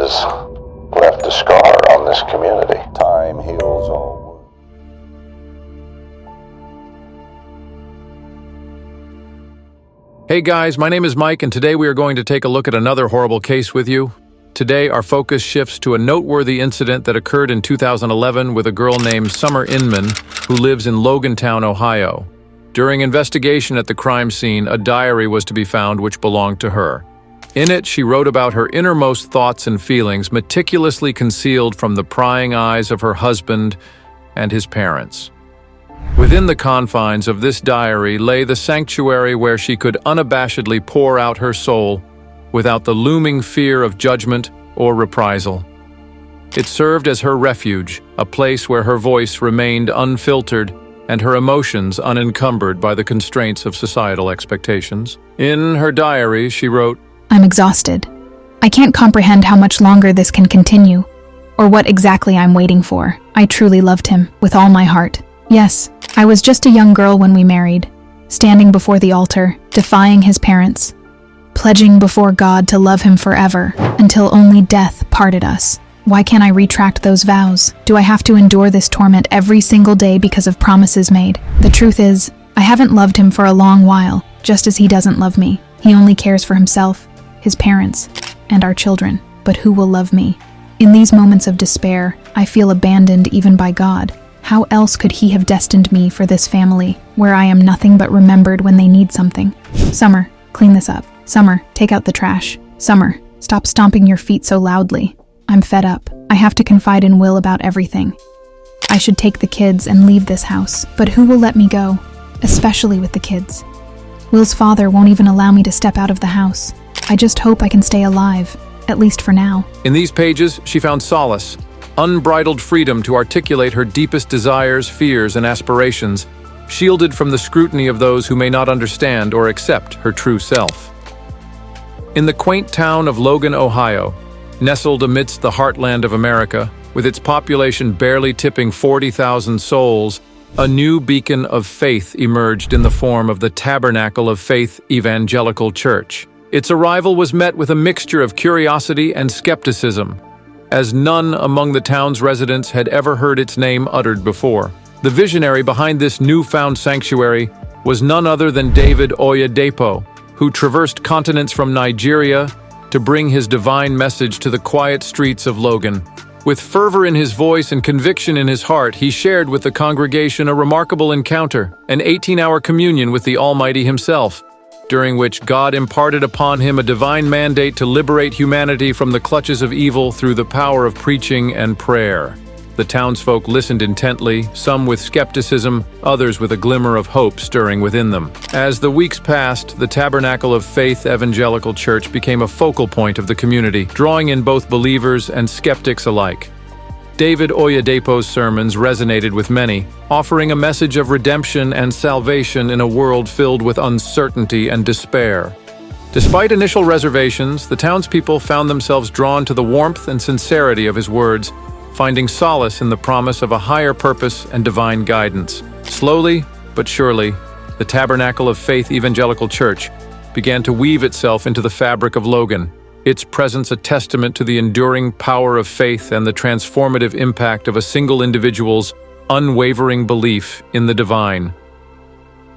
has left a scar on this community. Time heals all wounds. Hey guys, my name is Mike, and today we are going to take a look at another horrible case with you. Today, our focus shifts to a noteworthy incident that occurred in 2011 with a girl named Summer Inman, who lives in Logantown, Ohio. During investigation at the crime scene, a diary was to be found which belonged to her. In it, she wrote about her innermost thoughts and feelings, meticulously concealed from the prying eyes of her husband and his parents. Within the confines of this diary lay the sanctuary where she could unabashedly pour out her soul without the looming fear of judgment or reprisal. It served as her refuge, a place where her voice remained unfiltered and her emotions unencumbered by the constraints of societal expectations. In her diary, she wrote, "I'm exhausted. I can't comprehend how much longer this can continue, or what exactly I'm waiting for. I truly loved him, with all my heart. Yes, I was just a young girl when we married, standing before the altar, defying his parents, pledging before God to love him forever, until only death parted us. Why can't I retract those vows? Do I have to endure this torment every single day because of promises made? The truth is, I haven't loved him for a long while, just as he doesn't love me. He only cares for himself, his parents, and our children. But who will love me? In these moments of despair, I feel abandoned even by God. How else could he have destined me for this family, where I am nothing but remembered when they need something? Summer, clean this up. Summer, take out the trash. Summer, stop stomping your feet so loudly. I'm fed up. I have to confide in Will about everything. I should take the kids and leave this house, but who will let me go? Especially with the kids. Will's father won't even allow me to step out of the house. I just hope I can stay alive, at least for now." In these pages, she found solace, unbridled freedom to articulate her deepest desires, fears, and aspirations, shielded from the scrutiny of those who may not understand or accept her true self. In the quaint town of Logan, Ohio, nestled amidst the heartland of America, with its population barely tipping 40,000 souls, a new beacon of faith emerged in the form of the Tabernacle of Faith Evangelical Church. Its arrival was met with a mixture of curiosity and skepticism, as none among the town's residents had ever heard its name uttered before. The visionary behind this newfound sanctuary was none other than David Oyedepo, who traversed continents from Nigeria to bring his divine message to the quiet streets of Logan. With fervor in his voice and conviction in his heart, he shared with the congregation a remarkable encounter, an 18-hour communion with the Almighty himself, during which God imparted upon him a divine mandate to liberate humanity from the clutches of evil through the power of preaching and prayer. The townsfolk listened intently, some with skepticism, others with a glimmer of hope stirring within them. As the weeks passed, the Tabernacle of Faith Evangelical Church became a focal point of the community, drawing in both believers and skeptics alike. David Oyedepo's sermons resonated with many, offering a message of redemption and salvation in a world filled with uncertainty and despair. Despite initial reservations, the townspeople found themselves drawn to the warmth and sincerity of his words, finding solace in the promise of a higher purpose and divine guidance. Slowly, but surely, the Tabernacle of Faith Evangelical Church began to weave itself into the fabric of Logan, its presence a testament to the enduring power of faith and the transformative impact of a single individual's unwavering belief in the divine.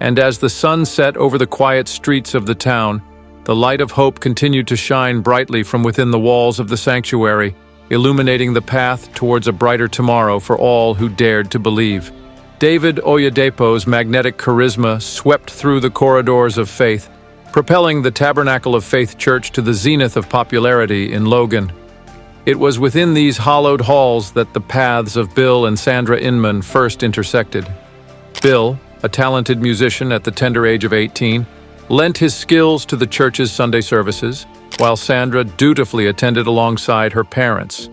And as the sun set over the quiet streets of the town, the light of hope continued to shine brightly from within the walls of the sanctuary, illuminating the path towards a brighter tomorrow for all who dared to believe. David Oyedepo's magnetic charisma swept through the corridors of faith, propelling the Tabernacle of Faith Church to the zenith of popularity in Logan. It was within these hallowed halls that the paths of Bill and Sandra Inman first intersected. Bill, a talented musician at the tender age of 18, lent his skills to the church's Sunday services, while Sandra dutifully attended alongside her parents.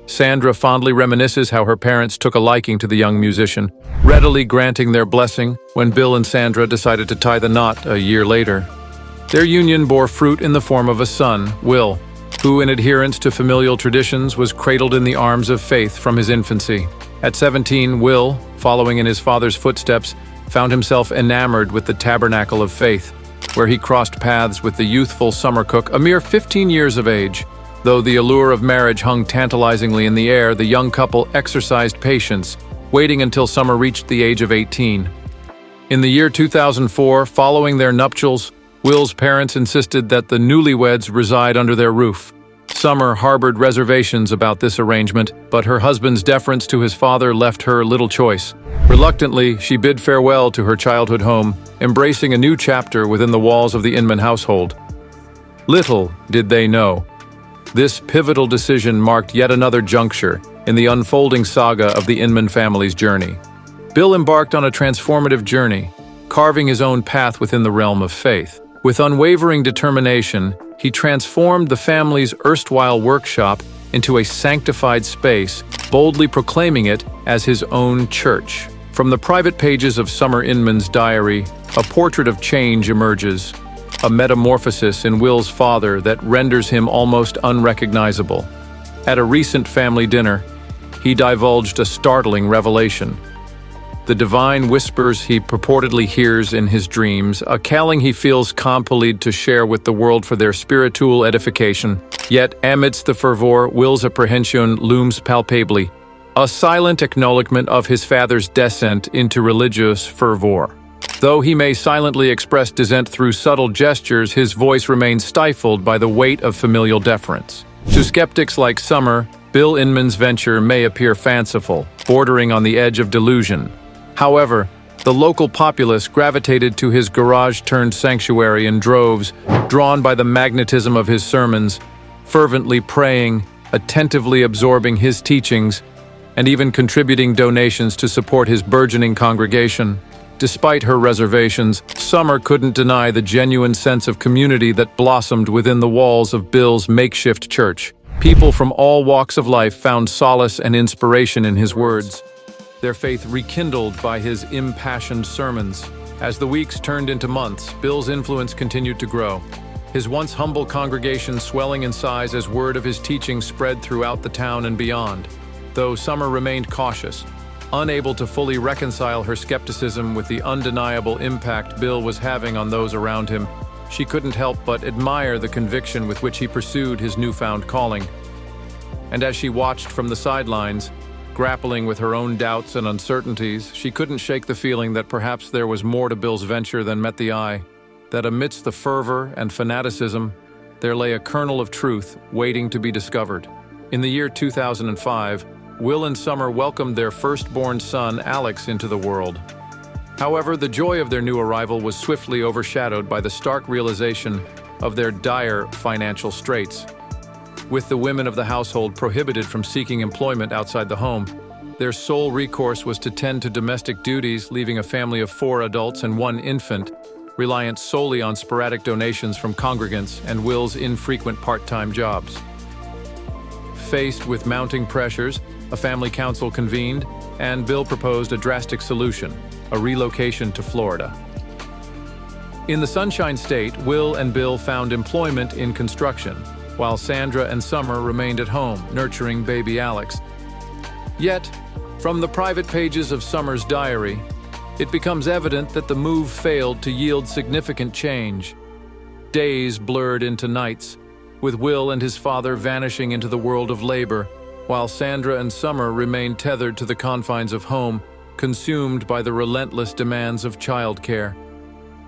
Sandra fondly reminisces how her parents took a liking to the young musician, readily granting their blessing when Bill and Sandra decided to tie the knot a year later. Their union bore fruit in the form of a son, Will, who, in adherence to familial traditions, was cradled in the arms of faith from his infancy. At 17, Will, following in his father's footsteps, found himself enamored with the Tabernacle of Faith, where he crossed paths with the youthful Summer Cook, a mere 15 years of age. Though the allure of marriage hung tantalizingly in the air, the young couple exercised patience, waiting until Summer reached the age of 18. In the year 2004, following their nuptials, Will's parents insisted that the newlyweds reside under their roof. Summer harbored reservations about this arrangement, but her husband's deference to his father left her little choice. Reluctantly, she bid farewell to her childhood home, embracing a new chapter within the walls of the Inman household. Little did they know, this pivotal decision marked yet another juncture in the unfolding saga of the Inman family's journey. Bill embarked on a transformative journey, carving his own path within the realm of faith. With unwavering determination, he transformed the family's erstwhile workshop into a sanctified space, boldly proclaiming it as his own church. From the private pages of Summer Inman's diary, a portrait of change emerges, a metamorphosis in Will's father that renders him almost unrecognizable. At a recent family dinner, he divulged a startling revelation. The divine whispers he purportedly hears in his dreams, a calling he feels compelled to share with the world for their spiritual edification. Yet, amidst the fervor, Will's apprehension looms palpably, a silent acknowledgement of his father's descent into religious fervor. Though he may silently express dissent through subtle gestures, his voice remains stifled by the weight of familial deference. To skeptics like Summer, Bill Inman's venture may appear fanciful, bordering on the edge of delusion. However, the local populace gravitated to his garage-turned-sanctuary in droves, drawn by the magnetism of his sermons, fervently praying, attentively absorbing his teachings, and even contributing donations to support his burgeoning congregation. Despite her reservations, Summer couldn't deny the genuine sense of community that blossomed within the walls of Bill's makeshift church. People from all walks of life found solace and inspiration in his words, their faith rekindled by his impassioned sermons. As the weeks turned into months, Bill's influence continued to grow, his once humble congregation swelling in size as word of his teaching spread throughout the town and beyond. Though Summer remained cautious, unable to fully reconcile her skepticism with the undeniable impact Bill was having on those around him, she couldn't help but admire the conviction with which he pursued his newfound calling. And as she watched from the sidelines, grappling with her own doubts and uncertainties, she couldn't shake the feeling that perhaps there was more to Bill's venture than met the eye, that amidst the fervor and fanaticism, there lay a kernel of truth waiting to be discovered. In the year 2005, Will and Summer welcomed their firstborn son, Alex, into the world. However, the joy of their new arrival was swiftly overshadowed by the stark realization of their dire financial straits. With the women of the household prohibited from seeking employment outside the home, their sole recourse was to tend to domestic duties, leaving a family of 4 adults and 1 infant, reliant solely on sporadic donations from congregants and Will's infrequent part-time jobs. Faced with mounting pressures, a family council convened, and Bill proposed a drastic solution, a relocation to Florida. In the Sunshine State, Will and Bill found employment in construction, while Sandra and Summer remained at home, nurturing baby Alex. Yet, from the private pages of Summer's diary, it becomes evident that the move failed to yield significant change. Days blurred into nights, with Will and his father vanishing into the world of labor, while Sandra and Summer remained tethered to the confines of home, consumed by the relentless demands of childcare.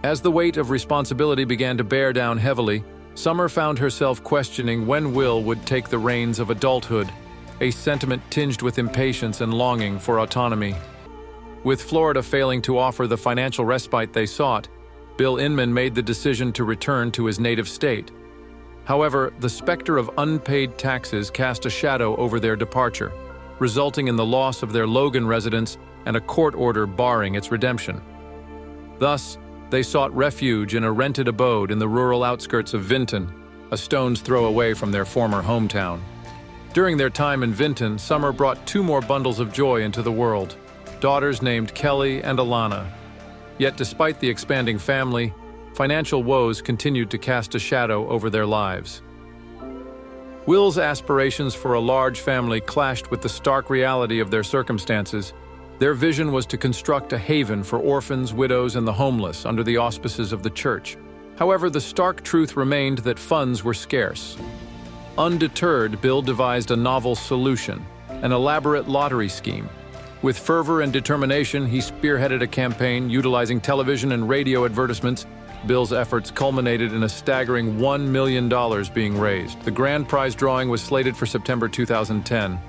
As the weight of responsibility began to bear down heavily, Summer found herself questioning when Will would take the reins of adulthood, a sentiment tinged with impatience and longing for autonomy. With Florida failing to offer the financial respite they sought, Bill Inman made the decision to return to his native state. However, the specter of unpaid taxes cast a shadow over their departure, resulting in the loss of their Logan residence and a court order barring its redemption. Thus, they sought refuge in a rented abode in the rural outskirts of Vinton, a stone's throw away from their former hometown. During their time in Vinton, Summer brought 2 more bundles of joy into the world, daughters named Kelly and Alana. Yet despite the expanding family, financial woes continued to cast a shadow over their lives. Will's aspirations for a large family clashed with the stark reality of their circumstances. Their vision was to construct a haven for orphans, widows, and the homeless under the auspices of the church. However, the stark truth remained that funds were scarce. Undeterred, Bill devised a novel solution, an elaborate lottery scheme. With fervor and determination, he spearheaded a campaign utilizing television and radio advertisements. Bill's efforts culminated in a staggering $1 million being raised. The grand prize drawing was slated for September 2010.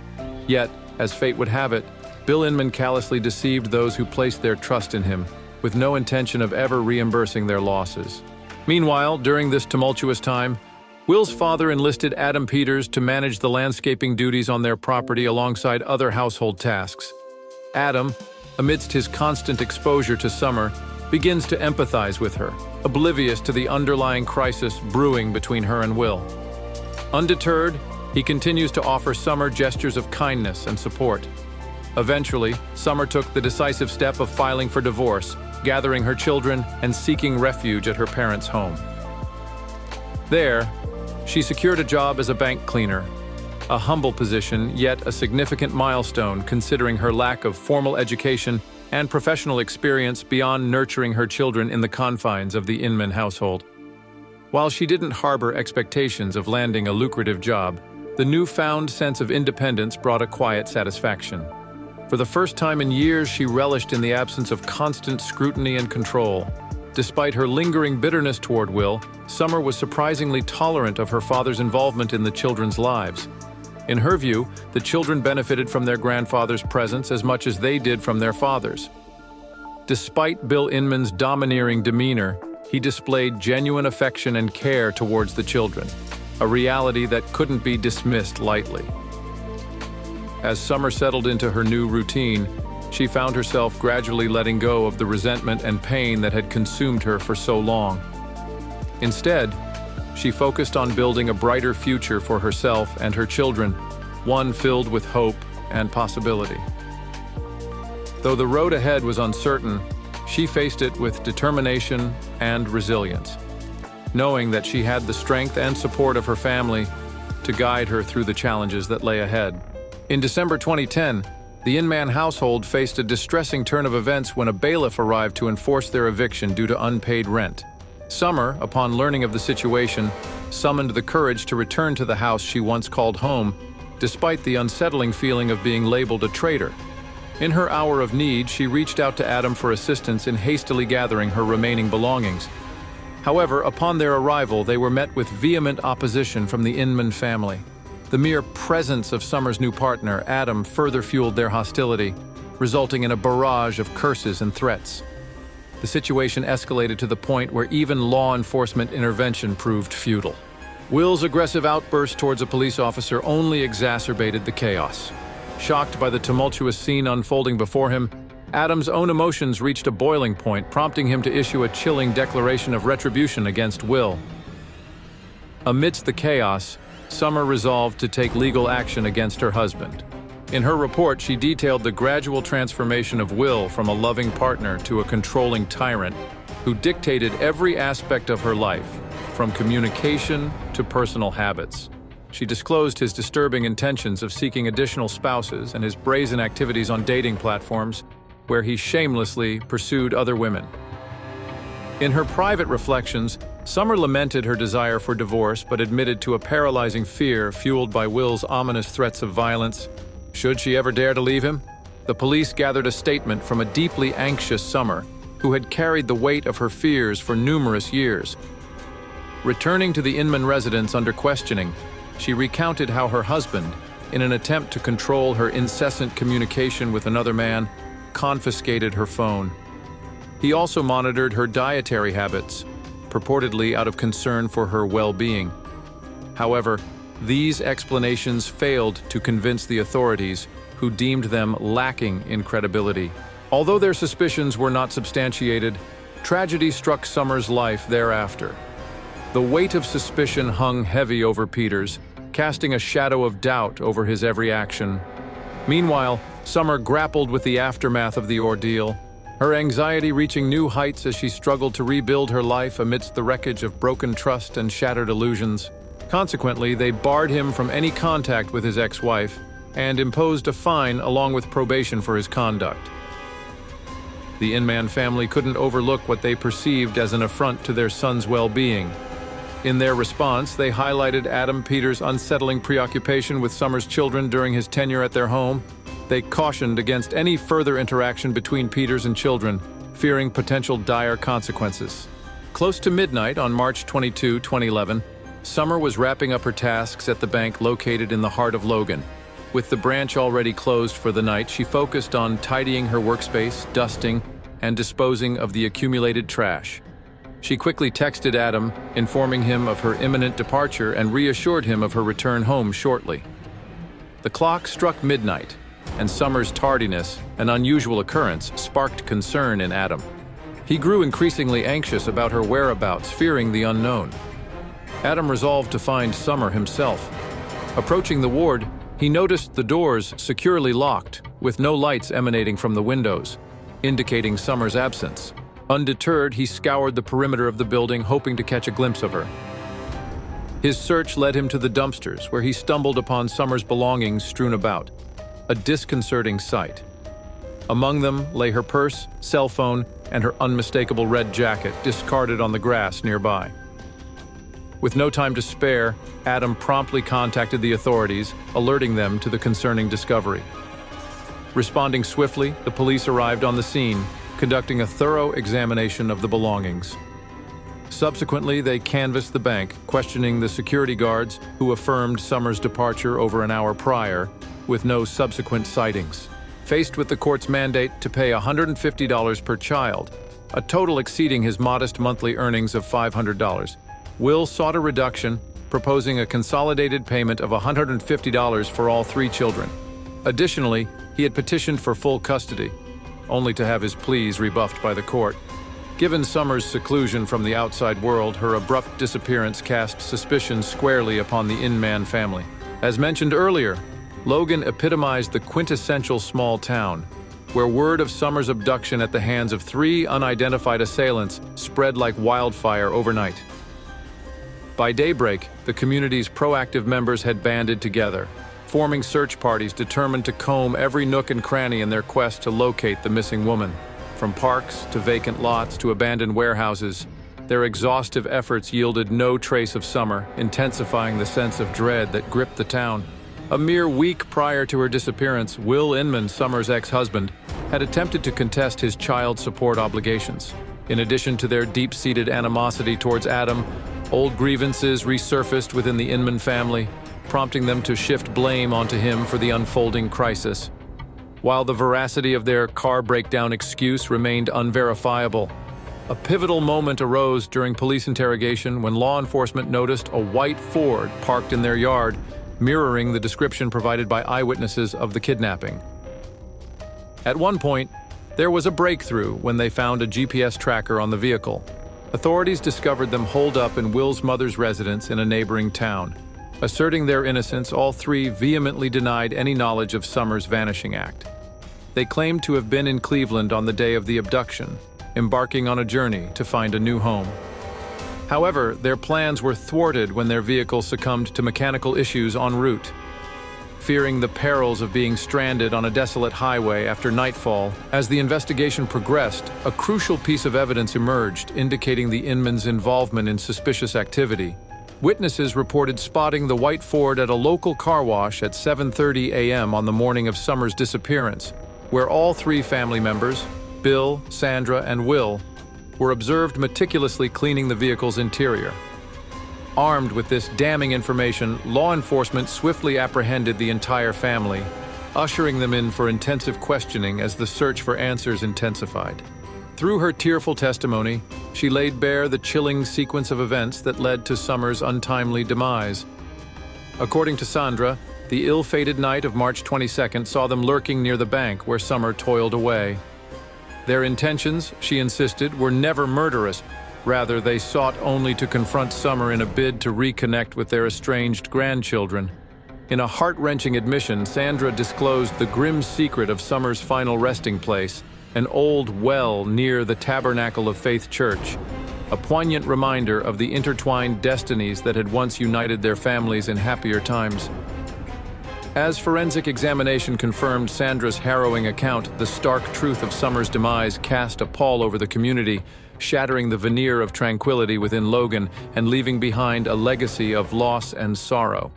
Yet, as fate would have it, Bill Inman callously deceived those who placed their trust in him, with no intention of ever reimbursing their losses. Meanwhile, during this tumultuous time, Will's father enlisted Adam Peters to manage the landscaping duties on their property alongside other household tasks. Adam, amidst his constant exposure to Summer, begins to empathize with her, oblivious to the underlying crisis brewing between her and Will. Undeterred, he continues to offer Summer gestures of kindness and support. Eventually, Summer took the decisive step of filing for divorce, gathering her children and seeking refuge at her parents' home. There, she secured a job as a bank cleaner, a humble position, yet a significant milestone considering her lack of formal education and professional experience beyond nurturing her children in the confines of the Inman household. While she didn't harbor expectations of landing a lucrative job, the newfound sense of independence brought a quiet satisfaction. For the first time in years, she relished in the absence of constant scrutiny and control. Despite her lingering bitterness toward Will, Summer was surprisingly tolerant of her father's involvement in the children's lives. In her view, the children benefited from their grandfather's presence as much as they did from their father's. Despite Bill Inman's domineering demeanor, he displayed genuine affection and care towards the children, a reality that couldn't be dismissed lightly. As Summer settled into her new routine, she found herself gradually letting go of the resentment and pain that had consumed her for so long. Instead, she focused on building a brighter future for herself and her children, one filled with hope and possibility. Though the road ahead was uncertain, she faced it with determination and resilience, knowing that she had the strength and support of her family to guide her through the challenges that lay ahead. In December 2010, the Inman household faced a distressing turn of events when a bailiff arrived to enforce their eviction due to unpaid rent. Summer, upon learning of the situation, summoned the courage to return to the house she once called home, despite the unsettling feeling of being labeled a traitor. In her hour of need, she reached out to Adam for assistance in hastily gathering her remaining belongings. However, upon their arrival, they were met with vehement opposition from the Inman family. The mere presence of Summer's new partner, Adam, further fueled their hostility, resulting in a barrage of curses and threats. The situation escalated to the point where even law enforcement intervention proved futile. Will's aggressive outburst towards a police officer only exacerbated the chaos. Shocked by the tumultuous scene unfolding before him, Adam's own emotions reached a boiling point, prompting him to issue a chilling declaration of retribution against Will. Amidst the chaos, Summer resolved to take legal action against her husband. In her report, she detailed the gradual transformation of Will from a loving partner to a controlling tyrant who dictated every aspect of her life, from communication to personal habits. She disclosed his disturbing intentions of seeking additional spouses and his brazen activities on dating platforms, where he shamelessly pursued other women. In her private reflections, Summer lamented her desire for divorce but admitted to a paralyzing fear fueled by Will's ominous threats of violence. Should she ever dare to leave him? The police gathered a statement from a deeply anxious Summer, who had carried the weight of her fears for numerous years. Returning to the Inman residence under questioning, she recounted how her husband, in an attempt to control her incessant communication with another man, confiscated her phone. He also monitored her dietary habits, purportedly out of concern for her well-being. However, these explanations failed to convince the authorities, who deemed them lacking in credibility. Although their suspicions were not substantiated, tragedy struck Summer's life thereafter. The weight of suspicion hung heavy over Peters, casting a shadow of doubt over his every action. Meanwhile, Summer grappled with the aftermath of the ordeal, her anxiety reaching new heights as she struggled to rebuild her life amidst the wreckage of broken trust and shattered illusions. Consequently, they barred him from any contact with his ex-wife and imposed a fine along with probation for his conduct. The Inman family couldn't overlook what they perceived as an affront to their son's well-being. In their response, they highlighted Adam Peters' unsettling preoccupation with Summers' children during his tenure at their home. They cautioned against any further interaction between Peters and children, fearing potential dire consequences. Close to midnight on March 22, 2011, Summer was wrapping up her tasks at the bank located in the heart of Logan. With the branch already closed for the night, she focused on tidying her workspace, dusting, and disposing of the accumulated trash. She quickly texted Adam, informing him of her imminent departure and reassured him of her return home shortly. The clock struck midnight, and Summer's tardiness, an unusual occurrence, sparked concern in Adam. He grew increasingly anxious about her whereabouts, fearing the unknown. Adam resolved to find Summer himself. Approaching the ward, he noticed the doors securely locked, with no lights emanating from the windows, indicating Summer's absence. Undeterred, he scoured the perimeter of the building, hoping to catch a glimpse of her. His search led him to the dumpsters, where he stumbled upon Summer's belongings strewn about, a disconcerting sight. Among them lay her purse, cell phone, and her unmistakable red jacket, discarded on the grass nearby. With no time to spare, Adam promptly contacted the authorities, alerting them to the concerning discovery. Responding swiftly, the police arrived on the scene, conducting a thorough examination of the belongings. Subsequently, they canvassed the bank, questioning the security guards who affirmed Summer's departure over an hour prior, with no subsequent sightings. Faced with the court's mandate to pay $150 per child, a total exceeding his modest monthly earnings of $500, Will sought a reduction, proposing a consolidated payment of $150 for all 3 children. Additionally, he had petitioned for full custody, only to have his pleas rebuffed by the court. Given Summer's seclusion from the outside world, her abrupt disappearance cast suspicion squarely upon the Inman family. As mentioned earlier, Logan epitomized the quintessential small town, where word of Summer's abduction at the hands of 3 unidentified assailants spread like wildfire overnight. By daybreak, the community's proactive members had banded together, forming search parties determined to comb every nook and cranny in their quest to locate the missing woman. From parks to vacant lots to abandoned warehouses, their exhaustive efforts yielded no trace of Summer, intensifying the sense of dread that gripped the town. A mere week prior to her disappearance, Will Inman, Summer's ex-husband, had attempted to contest his child support obligations. In addition to their deep-seated animosity towards Adam, old grievances resurfaced within the Inman family, prompting them to shift blame onto him for the unfolding crisis. While the veracity of their car breakdown excuse remained unverifiable, a pivotal moment arose during police interrogation when law enforcement noticed a white Ford parked in their yard, mirroring the description provided by eyewitnesses of the kidnapping. At one point, there was a breakthrough when they found a GPS tracker on the vehicle. Authorities discovered them holed up in Will's mother's residence in a neighboring town. Asserting their innocence, all 3 vehemently denied any knowledge of Summer's vanishing act. They claimed to have been in Cleveland on the day of the abduction, embarking on a journey to find a new home. However, their plans were thwarted when their vehicle succumbed to mechanical issues en route. Fearing the perils of being stranded on a desolate highway after nightfall, as the investigation progressed, a crucial piece of evidence emerged indicating the Inman's involvement in suspicious activity. Witnesses reported spotting the white Ford at a local car wash at 7:30 a.m. on the morning of Summer's disappearance, where all 3 family members, Bill, Sandra, and Will, were observed meticulously cleaning the vehicle's interior. Armed with this damning information, law enforcement swiftly apprehended the entire family, ushering them in for intensive questioning as the search for answers intensified. Through her tearful testimony, she laid bare the chilling sequence of events that led to Summer's untimely demise. According to Sandra, the ill-fated night of March 22nd saw them lurking near the bank where Summer toiled away. Their intentions, she insisted, were never murderous. Rather, they sought only to confront Summer in a bid to reconnect with their estranged grandchildren. In a heart-wrenching admission, Sandra disclosed the grim secret of Summer's final resting place, an old well near the Tabernacle of Faith Church, a poignant reminder of the intertwined destinies that had once united their families in happier times. As forensic examination confirmed Sandra's harrowing account, the stark truth of Summer's demise cast a pall over the community, shattering the veneer of tranquility within Logan and leaving behind a legacy of loss and sorrow.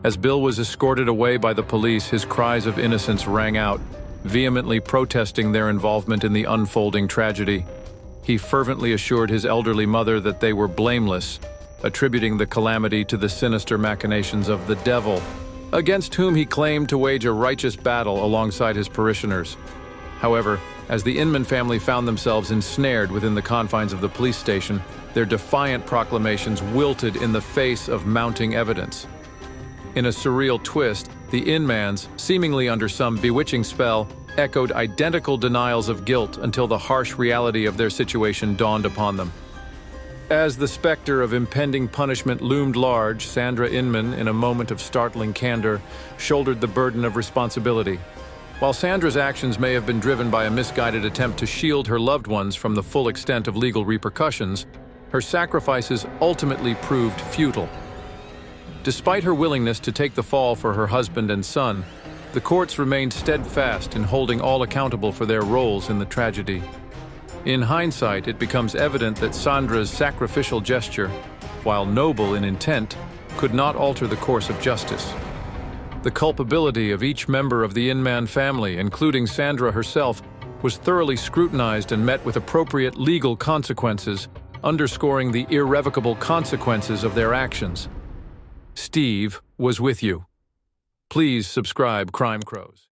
As Bill was escorted away by the police, his cries of innocence rang out, vehemently protesting their involvement in the unfolding tragedy. He fervently assured his elderly mother that they were blameless, attributing the calamity to the sinister machinations of the devil, against whom he claimed to wage a righteous battle alongside his parishioners. However, as the Inman family found themselves ensnared within the confines of the police station, their defiant proclamations wilted in the face of mounting evidence. In a surreal twist, the Inmans, seemingly under some bewitching spell, echoed identical denials of guilt until the harsh reality of their situation dawned upon them. As the specter of impending punishment loomed large, Sandra Inman, in a moment of startling candor, shouldered the burden of responsibility. While Sandra's actions may have been driven by a misguided attempt to shield her loved ones from the full extent of legal repercussions, her sacrifices ultimately proved futile. Despite her willingness to take the fall for her husband and son, the courts remained steadfast in holding all accountable for their roles in the tragedy. In hindsight, it becomes evident that Sandra's sacrificial gesture, while noble in intent, could not alter the course of justice. The culpability of each member of the Inman family, including Sandra herself, was thoroughly scrutinized and met with appropriate legal consequences, underscoring the irrevocable consequences of their actions. Steve was with you. Please subscribe Crime Crows.